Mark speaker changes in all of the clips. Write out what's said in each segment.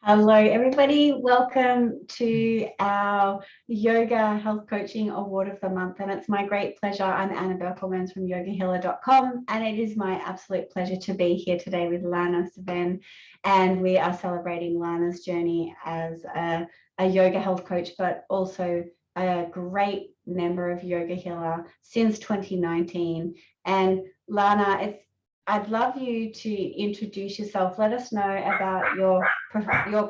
Speaker 1: Hello, everybody. Welcome to our Yoga Health Coaching Award of the Month. And it's my great pleasure. I'm Annabelle Coleman from yogahealer.com. And it is my absolute pleasure to be here today with Lana, Svien. And we are celebrating Lana's journey as a yoga health coach, but also a great member of Yoga Healer since 2019. And Lana, I'd love you to introduce yourself. Let us know about your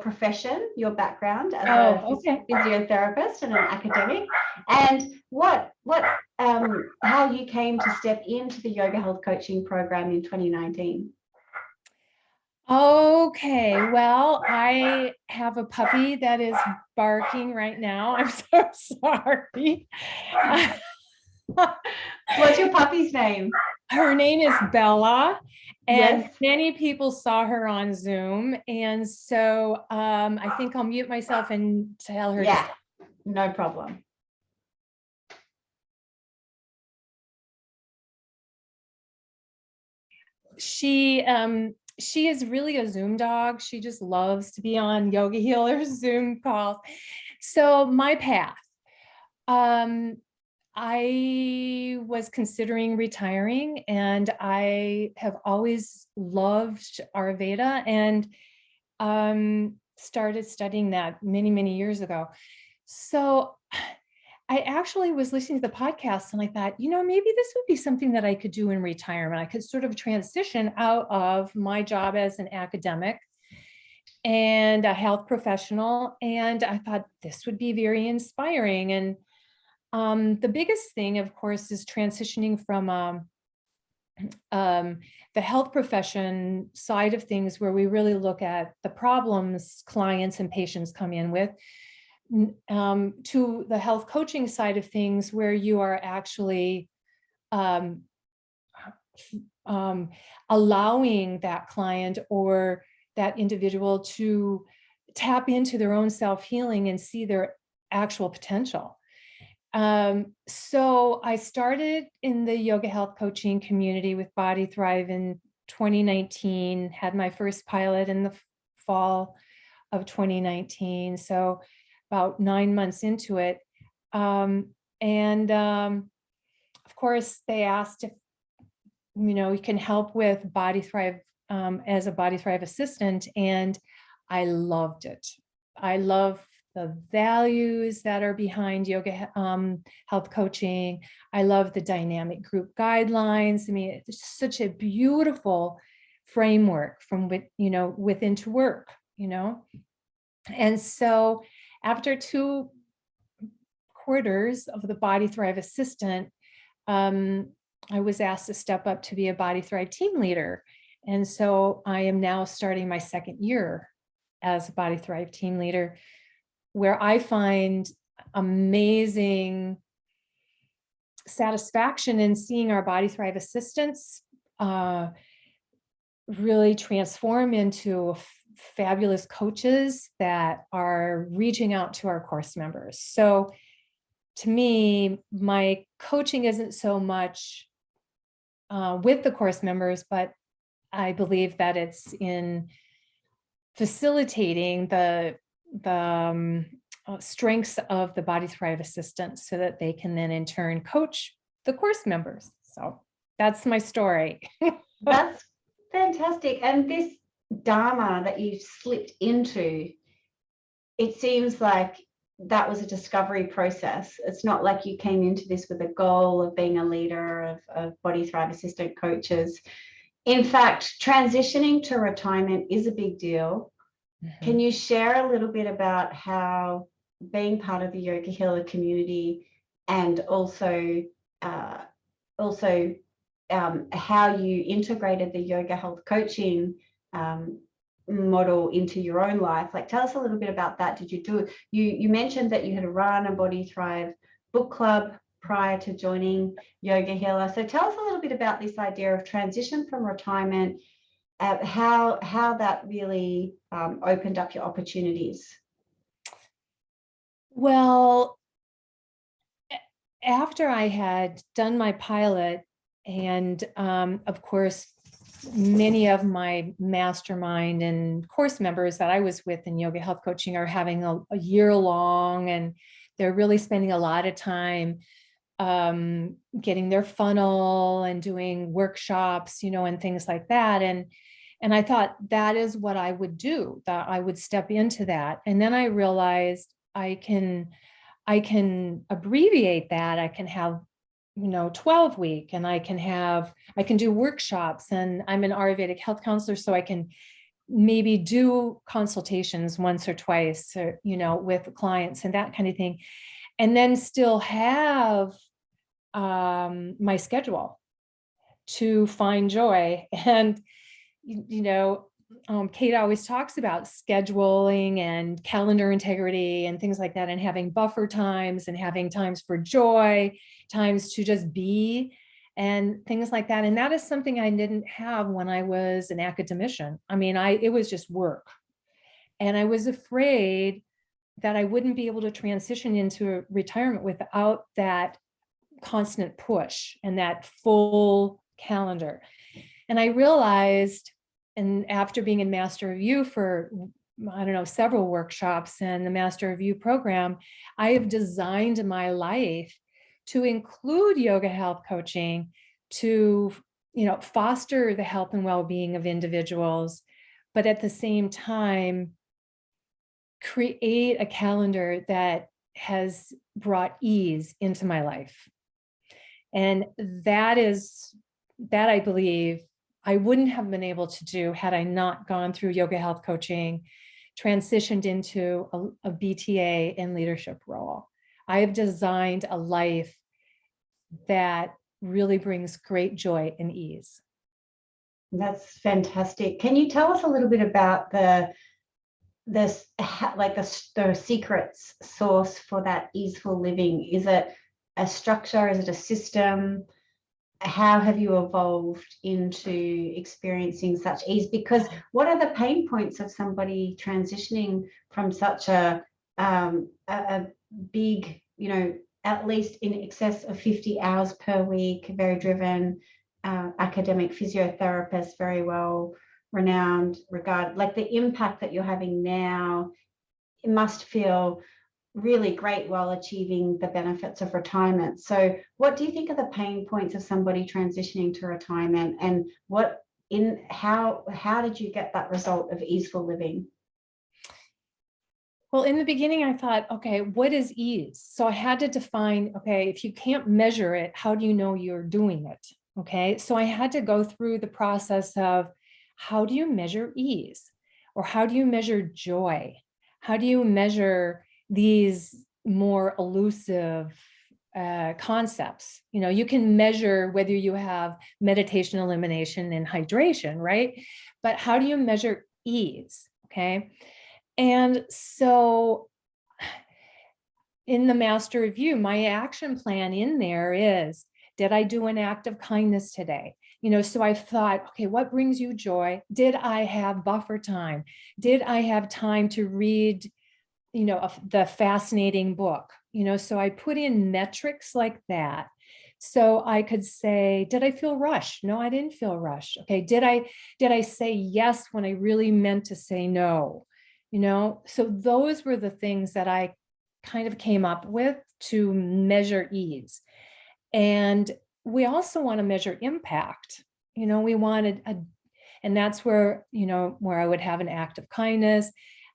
Speaker 1: profession, your background as a physiotherapist and an academic, and how you came to step into the yoga health coaching program in 2019.
Speaker 2: Okay, well, I have a puppy that is barking right now. I'm so sorry.
Speaker 1: What's your puppy's name?
Speaker 2: Her name is Bella, and
Speaker 1: yes.
Speaker 2: Many people saw her on Zoom. And so I think I'll mute myself and tell her.
Speaker 1: Yeah, no problem.
Speaker 2: She is really a Zoom dog. She just loves to be on Yoga Healer's Zoom calls. So my path. I was considering retiring, and I have always loved Ayurveda and started studying that many, many years ago. So I actually was listening to the podcast and I thought, maybe this would be something that I could do in retirement. I could sort of transition out of my job as an academic and a health professional. And I thought this would be very inspiring. And the biggest thing, of course, is transitioning from the health profession side of things, where we really look at the problems clients and patients come in with, to the health coaching side of things, where you are actually allowing that client or that individual to tap into their own self-healing and see their actual potential. So I started in the yoga health coaching community with Body Thrive in 2019, had my first pilot in the fall of 2019. So about 9 months into it. Of course, they asked if, you can help with Body Thrive as a Body Thrive assistant. And I loved it. I love the values that are behind yoga health coaching. I love the dynamic group guidelines. I mean, it's such a beautiful framework from within to work, And so after 2 quarters of the Body Thrive assistant, I was asked to step up to be a Body Thrive team leader. And so I am now starting my 2nd year as a Body Thrive team leader, where I find amazing satisfaction in seeing our Body Thrive assistants really transform into fabulous coaches that are reaching out to our course members. So to me, my coaching isn't so much with the course members, but I believe that it's in facilitating the strengths of the Body Thrive assistants so that they can then in turn coach the course members. So that's my story.
Speaker 1: That's fantastic. And this Dharma that you slipped into, it seems like that was a discovery process. It's not like you came into this with a goal of being a leader of Body Thrive assistant coaches. In fact, transitioning to retirement is a big deal. Mm-hmm. Can you share a little bit about how being part of the Yoga Healer community and also how you integrated the yoga health coaching model into your own life? Like, tell us a little bit about that. Did you do it? You mentioned that you had run a Body Thrive book club prior to joining Yoga Healer. So tell us a little bit about this idea of transition from retirement, how that really opened up your opportunities.
Speaker 2: Well, after I had done my pilot and, of course, many of my mastermind and course members that I was with in yoga health coaching are having a year long, and they're really spending a lot of time getting their funnel and doing workshops, and things like that. And I thought that is what I would do, that I would step into that. And then I realized I can abbreviate that. I can have 12-week, and I can do workshops, and I'm an Ayurvedic health counselor, so I can maybe do consultations once or twice, or, with clients and that kind of thing, and then still have my schedule to find joy. And, Kate always talks about scheduling and calendar integrity and things like that, and having buffer times and having times for joy, times to just be, and things like that. And that is something I didn't have when I was an academician. I mean, it was just work. And I was afraid that I wouldn't be able to transition into retirement without that constant push and that full calendar. And I realized, and after being in Master of You for, several workshops and the Master of You program, I have designed my life to include yoga health coaching to, foster the health and well-being of individuals, but at the same time, create a calendar that has brought ease into my life. And that I believe I wouldn't have been able to do had I not gone through yoga health coaching, transitioned into a BTA and leadership role. I have designed a life that really brings great joy and ease.
Speaker 1: That's fantastic. Can you tell us a little bit about the secrets source for that easeful living? Is it a structure? Is it a system? How have you evolved into experiencing such ease? Because what are the pain points of somebody transitioning from such a big, at least in excess of 50 hours per week, very driven, academic physiotherapist, very well renowned, regarded, like the impact that you're having now, it must feel really great while achieving the benefits of retirement. So what do you think are the pain points of somebody transitioning to retirement, and how did you get that result of easeful living?
Speaker 2: Well, in the beginning, I thought, okay, what is ease? So I had to define, okay, if you can't measure it, how do you know you're doing it? Okay, so I had to go through the process of, how do you measure ease? Or how do you measure joy? How do you measure these more elusive concepts? You can measure whether you have meditation, elimination, and hydration, right? But how do you measure ease? Okay. And so in the Master of You, my action plan in there is, did I do an act of kindness today? So I thought, okay, what brings you joy? Did I have buffer time? Did I have time to read, the fascinating book? So I put in metrics like that. So I could say, did I feel rushed? No, I didn't feel rushed. Okay. Did I say yes when I really meant to say no? So those were the things that I kind of came up with to measure ease. And we also want to measure impact. We wanted and that's where, where I would have an act of kindness.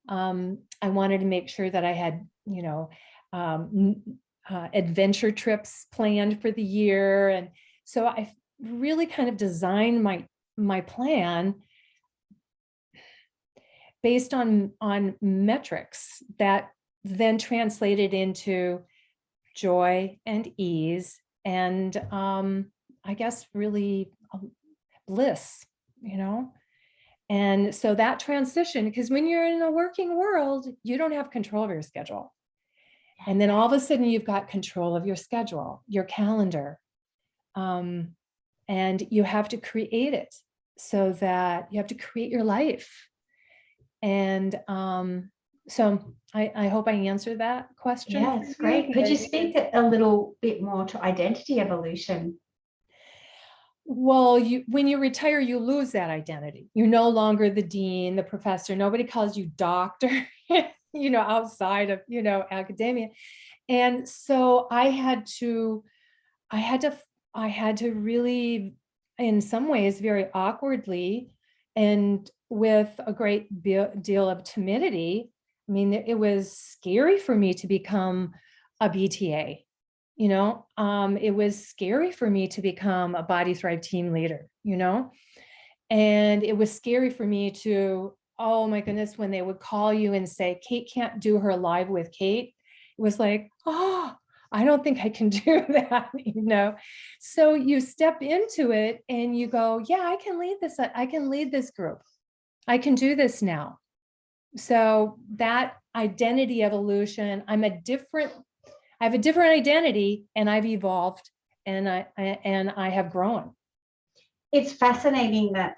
Speaker 2: I wanted to make sure that I had, adventure trips planned for the year. And so I really kind of designed my plan based on metrics that then translated into joy and ease and I guess really bliss, And so that transition, because when you're in a working world, you don't have control of your schedule. And then all of a sudden you've got control of your schedule, your calendar. And you have to create it so that you have to create your life. And so I hope I answered that question.
Speaker 1: Yes, great. Could you speak a little bit more to identity evolution?
Speaker 2: Well, when you retire, you lose that identity. You're no longer the dean, the professor. Nobody calls you doctor, outside of, academia. And so I had to really, in some ways, very awkwardly, and with a great deal of timidity. I mean, it was scary for me to become a BTA. It was scary for me to become a Body Thrive team leader, and it was scary for me to, oh my goodness, when they would call you and say, Kate can't do her live with Kate. It was like, oh, I don't think I can do that, So you step into it and you go, yeah, I can lead this. I can lead this group. I can do this now. So that identity evolution, I have a different identity, and I've evolved, and I have grown.
Speaker 1: It's fascinating that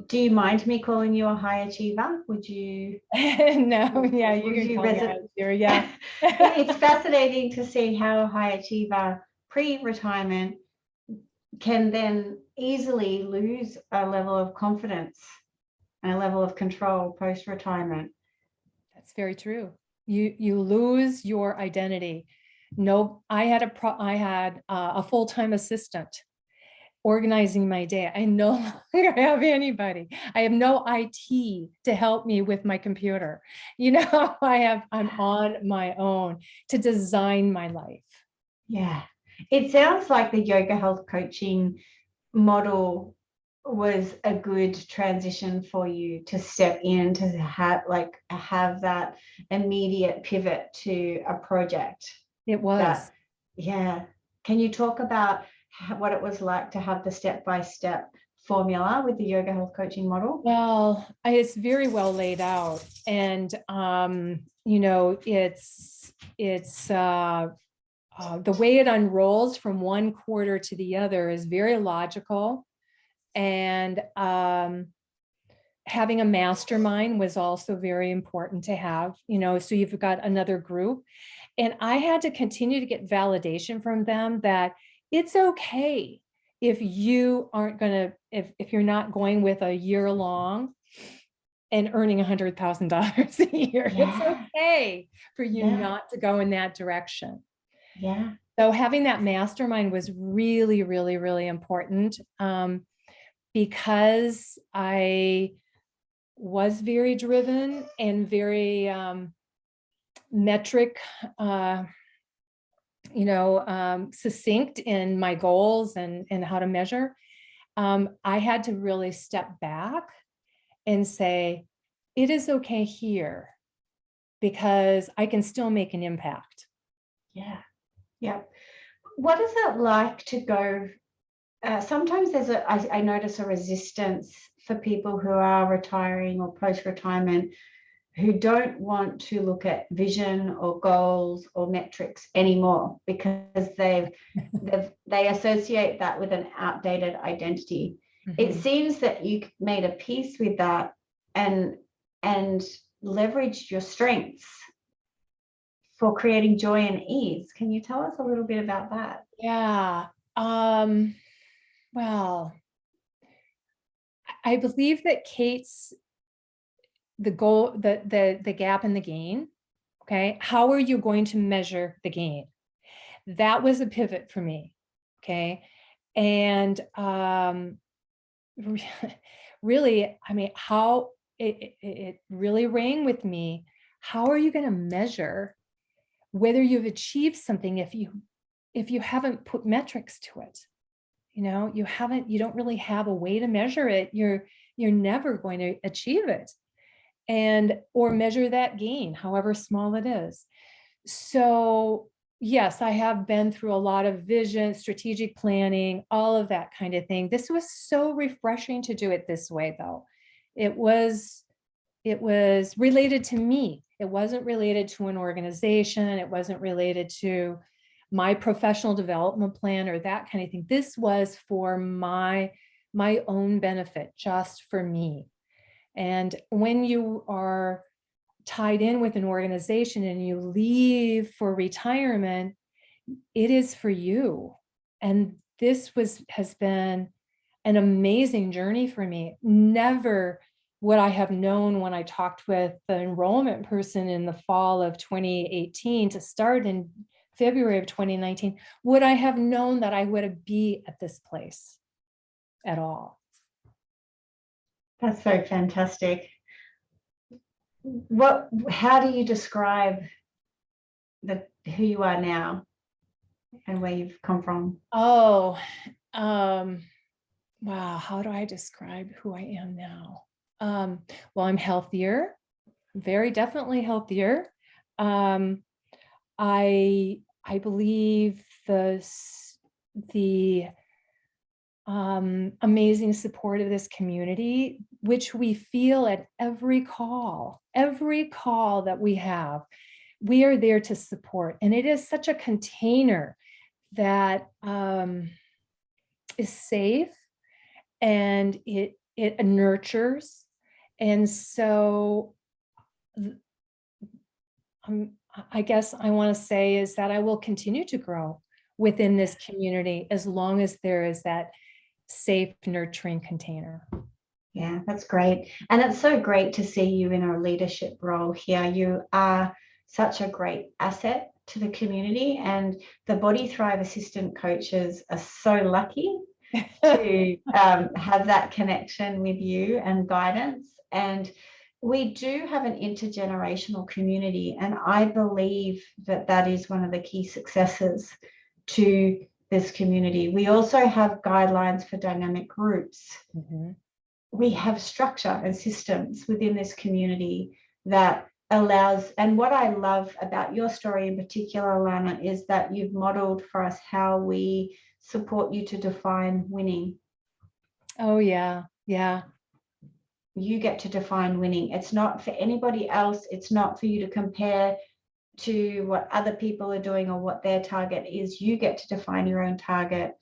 Speaker 1: do you mind me calling you a high achiever? Would you?
Speaker 2: No, yeah, you can call me high achiever, yeah.
Speaker 1: It's fascinating to see how a high achiever pre-retirement can then easily lose a level of confidence and a level of control post-retirement.
Speaker 2: That's very true. You lose your identity. No, I had a full-time assistant organizing my day. I no longer have anybody. I have no IT to help me with my computer. I'm on my own to design my life.
Speaker 1: Yeah. It sounds like the yoga health coaching model was a good transition for you to step in, to have that immediate pivot to a project.
Speaker 2: It was.
Speaker 1: Yeah. Can you talk about what it was like to have the step-by-step formula with the yoga health coaching model?
Speaker 2: Well, it's very well laid out, and it's the way it unrolls from one quarter to the other is very logical, and having a mastermind was also very important to have. So you've got another group, and I had to continue to get validation from them that it's okay if you aren't going to, if you're not going with a year long and earning $100,000 a year. Yeah. It's okay for you not to go in that direction.
Speaker 1: Yeah.
Speaker 2: So having that mastermind was really, really, really important, because I was very driven and very metric, succinct in my goals and how to measure. I had to really step back and say, it is okay here because I can still make an impact.
Speaker 1: Yeah. Yeah. What is it like to go? Sometimes I notice a resistance for people who are retiring or post-retirement who don't want to look at vision or goals or metrics anymore because they associate that with an outdated identity. Mm-hmm. It seems that you made a peace with that and leveraged your strengths for creating joy and ease. Can you tell us a little bit about that?
Speaker 2: Yeah. Well, I believe that Kate's the goal, the gap and the gain. Okay. How are you going to measure the gain? That was a pivot for me. Okay. And really, I mean, how it really rang with me. How are you going to measure whether you've achieved something if you haven't put metrics to it? You don't really have a way to measure it. You're never going to achieve it or measure that gain, however small it is. So yes, I have been through a lot of vision, strategic planning, all of that kind of thing. This was so refreshing to do it this way, though. It was related to me. It wasn't related to an organization. It wasn't related to my professional development plan or that kind of thing. This was for my own benefit, just for me. And when you are tied in with an organization and you leave for retirement, it is for you. And has been an amazing journey for me. Never would I have known when I talked with the enrollment person in the fall of 2018 to start in February of 2019, would I have known that I would be at this place at all?
Speaker 1: That's so fantastic. How do you describe who you are now and where you've come from?
Speaker 2: Oh, wow. How do I describe who I am now? Well, I'm healthier, very definitely healthier. I believe the amazing support of this community, which we feel at every call that we have, we are there to support. And it is such a container that is safe, and it nurtures. And so I guess I want to say is that I will continue to grow within this community as long as there is that safe, nurturing container.
Speaker 1: Yeah, that's great. And it's so great to see you in a leadership role here. You are such a great asset to the community, and the Body Thrive assistant coaches are so lucky to have that connection with you and guidance. And we do have an intergenerational community, and I believe that is one of the key successes to this community. We also have guidelines for dynamic groups. Mm-hmm. We have structure and systems within this community that allows, and what I love about your story in particular, Lana, is that you've modeled for us how we support you to define winning.
Speaker 2: Oh, yeah. Yeah.
Speaker 1: You get to define winning. It's not for anybody else. It's not for you to compare to what other people are doing or what their target is. You get to define your own target.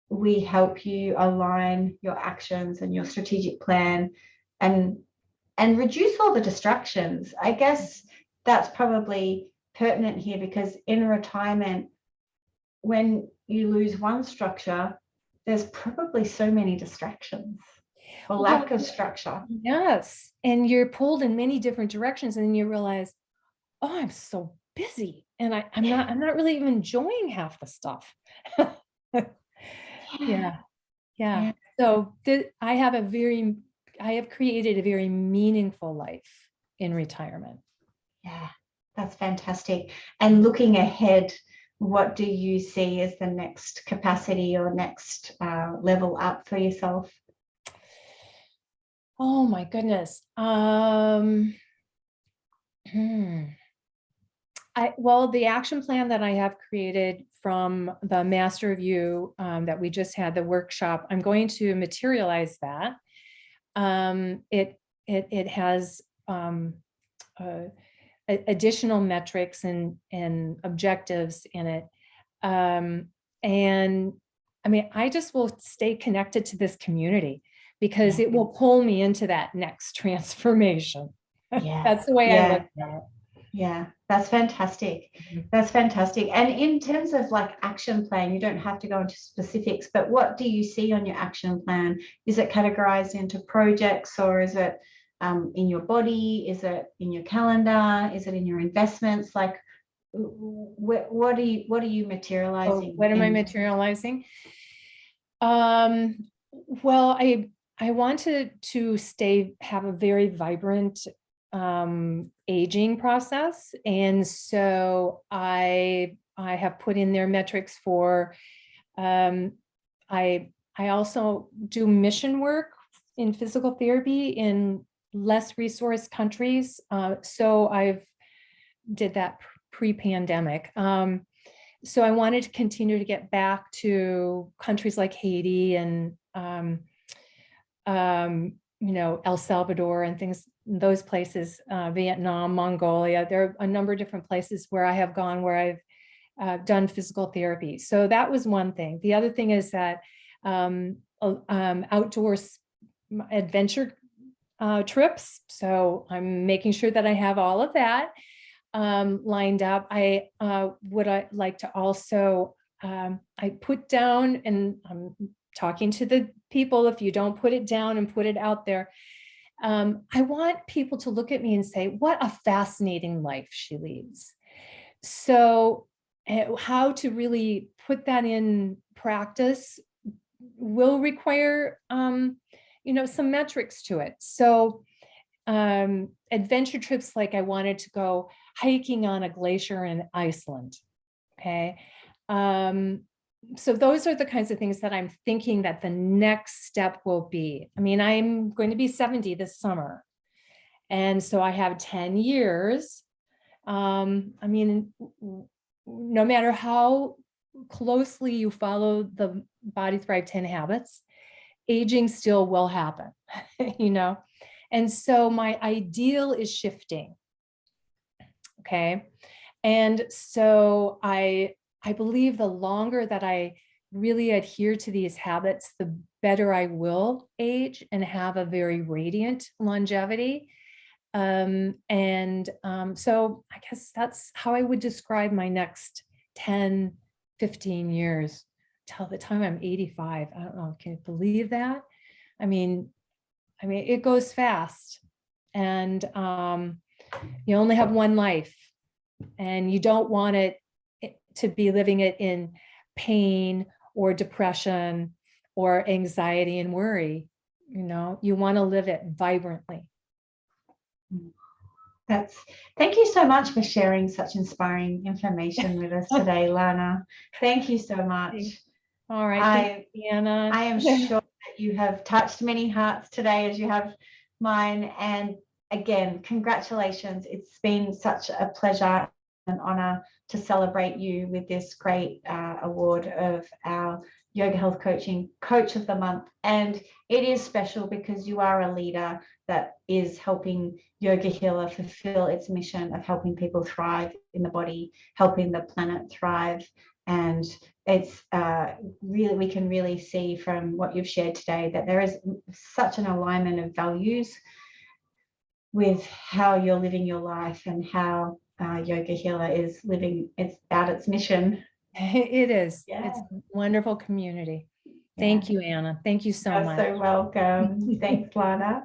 Speaker 1: We help you align your actions and your strategic plan and reduce all the distractions. I guess that's probably pertinent here, because in retirement, when you lose one structure, there's probably so many distractions or lack of structure.
Speaker 2: Yes. And you're pulled in many different directions, and then you realize, oh, I'm so busy, and I'm not really even enjoying half the stuff. Yeah. So I have created a very meaningful life in retirement.
Speaker 1: Yeah, that's fantastic. And looking ahead, what do you see as the next capacity or next level up for yourself?
Speaker 2: Oh my goodness. The action plan that I have created from the Master of You that we just had, the workshop, I'm going to materialize that. It has additional metrics and objectives in it. And I mean, I just will stay connected to this community, because it will pull me into that next transformation.
Speaker 1: Yeah.
Speaker 2: That's the way I look at it.
Speaker 1: Yeah, that's fantastic. That's fantastic. And in terms of like action plan, you don't have to go into specifics, but what do you see on your action plan? Is it categorized into projects, or is it in your body? Is it in your calendar? Is it in your investments? Like, what are you materializing?
Speaker 2: What am I materializing? Well, I wanted to have a very vibrant aging process, and so I have put in their metrics for I also do mission work in physical therapy in less resource countries, so I've did that pre-pandemic. So I wanted to continue to get back to countries like Haiti and El Salvador and those places, Vietnam, Mongolia. There are a number of different places where I have gone where I've done physical therapy. So that was one thing. The other thing is that outdoor adventure trips. So I'm making sure that I have all of that lined up. I would like to also I put down, and I'm talking to the people, if you don't put it down and put it out there, I want people to look at me and say, what a fascinating life she leads. So how to really put that in practice will require, some metrics to it. So adventure trips, like I wanted to go hiking on a glacier in Iceland. Okay. So those are the kinds of things that I'm thinking that the next step will be. I mean, I'm going to be 70 this summer. And so I have 10 years. I mean, no matter how closely you follow the Body Thrive 10 habits, aging still will happen, And so my ideal is shifting. Okay. And so I believe the longer that I really adhere to these habits, the better I will age and have a very radiant longevity. So I guess that's how I would describe my next 10, 15 years till the time I'm 85. I don't know. Can you believe that? I mean, it goes fast, and you only have one life, and you don't want it to be living it in pain or depression or anxiety and worry. You want to live it vibrantly.
Speaker 1: Thank you so much for sharing such inspiring information with us today, Lana. Thank you so much.
Speaker 2: All right, Anna.
Speaker 1: I am sure that you have touched many hearts today, as you have mine. And again, congratulations. It's been such a pleasure and honor to celebrate you with this great award of our Yoga Health Coaching Coach of the Month. And it is special because you are a leader that is helping Yoga Healer fulfill its mission of helping people thrive in the body, helping the planet thrive. And it's really, we can really see from what you've shared today that there is such an alignment of values with how you're living your life and how Yoga Healer is living its mission.
Speaker 2: It is. Yeah. It's a wonderful community. Thank you, Anna. Thank you so much.
Speaker 1: You're so welcome. Thanks, Lana.